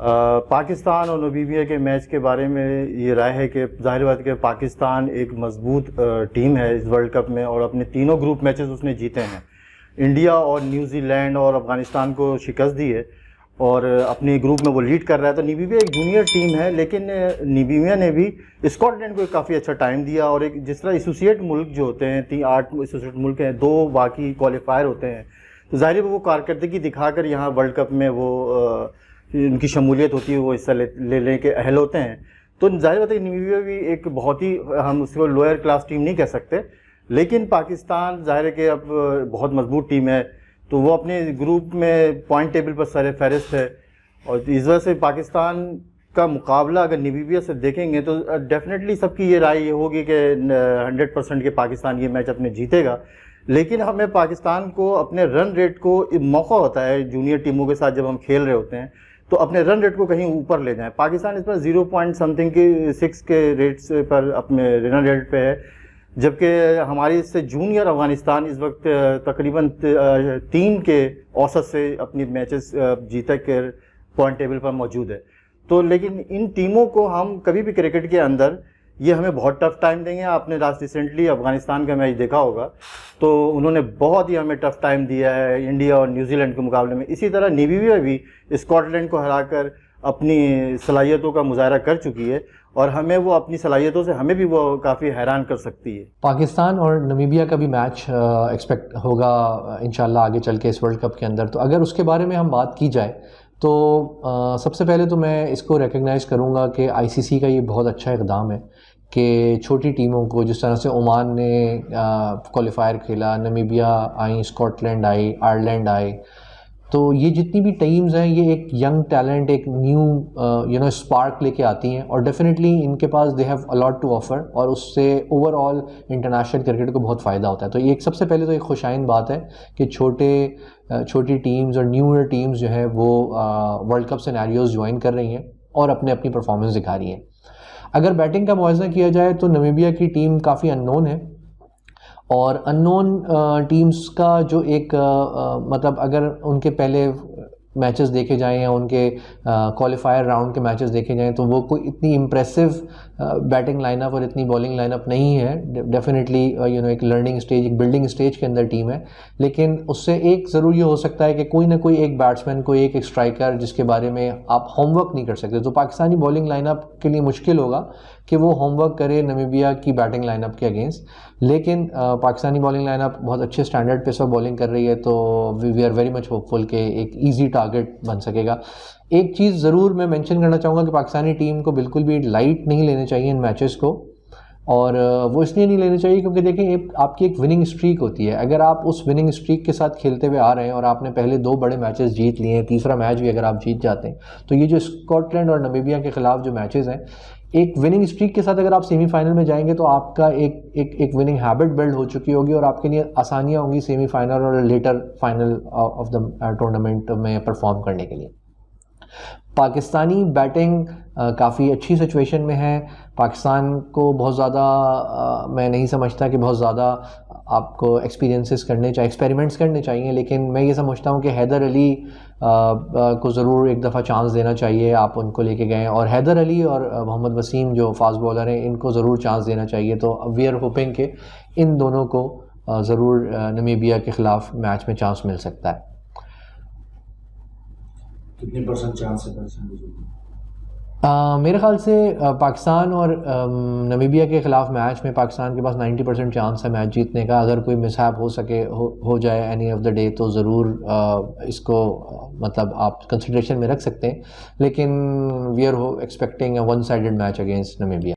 पाकिस्तान और नमीबिया के मैच के बारे में ये राय है कि ज़ाहिर बात है कि पाकिस्तान एक मजबूत टीम है इस वर्ल्ड कप में और अपने तीनों ग्रुप मैचेस उसने जीते हैं। इंडिया और न्यूजीलैंड और अफ़गानिस्तान को शिकस्त दी है और अपने ग्रुप में वो लीड कर रहा है। तो नमीबिया एक जूनियर टीम है, लेकिन नमीबिया ने भी स्कॉटलैंड को काफ़ी अच्छा टाइम दिया और एक जिस तरह एसोसिएट मुल्क जो होते हैं 8 एसोसिएट मुल्क हैं, 2 बाकी क्वालिफायर होते हैं, तो ज़ाहिर है वो कारकर्दगी दिखाकर यहाँ वर्ल्ड कप में वो उनकी शमूलियत होती है, वो हिस्सा ले के अहल होते हैं। तो जाहिर बात है नमीबिया भी एक बहुत ही, हम उसको लोअर क्लास टीम नहीं कह सकते, लेकिन पाकिस्तान ज़ाहिर है कि अब बहुत मजबूत टीम है, तो वो अपने ग्रुप में पॉइंट टेबल पर सर फहरिस्त है। और इस वजह से पाकिस्तान का मुकाबला अगर नमीबिया से देखेंगे तो डेफिनेटली सबकी ये राय ये होगी कि 100% के पाकिस्तान ये मैच अपने जीतेगा। लेकिन हमें पाकिस्तान को अपने रन रेट को मौका होता है जूनियर टीमों के साथ जब हम खेल रहे होते हैं तो अपने रन रेट को कहीं ऊपर ले जाएं। पाकिस्तान इस पर 0 पॉइंट समथिंग की 6 के रेट्स पर अपने रन रेट पे है, जबकि हमारी इससे जूनियर अफ़गानिस्तान इस वक्त तकरीबन 3 के औसत से अपनी मैचेस जीते के पॉइंट टेबल पर मौजूद है। तो लेकिन इन टीमों को हम कभी भी क्रिकेट के अंदर ये हमें बहुत टफ टाइम देंगे। आपने रिसेंटली अफ़गानिस्तान का मैच देखा होगा, तो उन्होंने बहुत ही हमें टफ टाइम दिया है इंडिया और न्यूजीलैंड के मुकाबले में। इसी तरह नमीबिया भी स्कॉटलैंड को हराकर अपनी सलाहियतों का मुजाहरा कर चुकी है और हमें वो अपनी सलाहियतों से हमें भी वो काफ़ी हैरान कर सकती है। पाकिस्तान और नमीबिया का भी मैच एक्सपेक्ट होगा इंशाल्लाह आगे चल के इस वर्ल्ड कप के अंदर। तो अगर उसके बारे में हम बात की जाए तो सबसे पहले तो मैं इसको रिकग्नाइज़ करूँगा कि आईसीसी का ये बहुत अच्छा इक़दाम है कि छोटी टीमों को, जिस तरह से ओमान ने क्वालिफायर खेला, नमीबिया आई, स्कॉटलैंड आई, आयरलैंड आई, तो ये जितनी भी टीम्स हैं ये एक यंग टैलेंट, एक न्यू स्पार्क लेके आती हैं और डेफिनेटली इनके पास they have a lot to offer और उससे ओवरऑल इंटरनेशनल क्रिकेट को बहुत फ़ायदा होता है। तो ये एक सबसे पहले तो एक खुशाइन बात है कि छोटी टीम्स और न्यूअर टीम्स जो है वो वर्ल्ड कप सिनेरियोज ज्वाइन कर रही हैं और अपने अपनी परफॉर्मेंस दिखा रही हैं। अगर बैटिंग का मुआवजा किया जाए तो नमीबिया की टीम काफ़ी अननोन है और अननोन टीम्स का जो एक मतलब अगर उनके पहले मैचेस देखे जाएं या उनके क्वालिफायर राउंड के मैचेस देखे जाएं तो वो कोई इतनी इम्प्रेसिव बैटिंग लाइनअप और इतनी बॉलिंग लाइनअप नहीं है। डेफिनेटली एक लर्निंग स्टेज, एक बिल्डिंग स्टेज के अंदर टीम है, लेकिन उससे एक ज़रूर ये हो सकता है कि कोई ना कोई एक बैट्समैन, कोई एक स्ट्राइकर जिसके बारे में आप होमवर्क नहीं कर सकते। तो पाकिस्तानी बॉलिंग लाइनअप के लिए मुश्किल होगा कि वो होमवर्क करे नमीबिया की बैटिंग लाइनअप के अगेंस्ट, लेकिन पाकिस्तानी बॉलिंग लाइनअप बहुत अच्छे स्टैंडर्ड पे सब बॉलिंग कर रही है, तो we are very much hopeful कि एक ईजी टारगेट बन सकेगा। एक चीज़ ज़रूर मैं मेंशन करना चाहूँगा कि पाकिस्तानी टीम को बिल्कुल भी लाइट नहीं लेने चाहिए इन मैचेस को, और वो इसलिए नहीं लेने चाहिए क्योंकि देखें आपकी एक विनिंग स्ट्रीक होती है। अगर आप उस विनिंग स्ट्रीक के साथ खेलते हुए आ रहे हैं और आपने पहले 2 बड़े मैचेस जीत लिए हैं, तीसरा मैच भी अगर आप जीत जाते हैं, तो ये जो स्कॉटलैंड और नमीबिया के ख़िलाफ़ जो मैचेस हैं, एक विनिंग स्ट्रीक के साथ अगर आप सेमीफाइनल में जाएंगे तो आपका एक विनिंग हैबिट बिल्ड हो चुकी होगी और आपके लिए आसानियाँ होंगी सेमीफाइनल और later final of the tournament में परफॉर्म करने के लिए। पाकिस्तानी बैटिंग काफ़ी अच्छी सिचुएशन में है। पाकिस्तान को बहुत ज़्यादा मैं नहीं समझता कि बहुत ज़्यादा आपको एक्सपेरिमेंट्स करने चाहिए, लेकिन मैं ये समझता हूँ कि हैदर अली को ज़रूर एक दफ़ा चांस देना चाहिए। आप उनको लेके गए और हैदर अली और मोहम्मद वसीम जो फास्ट बॉलर हैं, इनको ज़रूर चांस देना चाहिए। तो वी आर होपिंग कि इन दोनों को ज़रूर नमीबिया के ख़िलाफ़ मैच में चांस मिल सकता है। कितने % चांस है मेरे ख़्याल से पाकिस्तान और नमीबिया के ख़िलाफ़ मैच में पाकिस्तान के पास 90% चांस है मैच जीतने का। अगर कोई मिसहैप हो जाए एनी ऑफ द डे तो ज़रूर इसको मतलब आप कंसिडरेशन में रख सकते हैं, लेकिन we are expecting a one sided match against Namibia.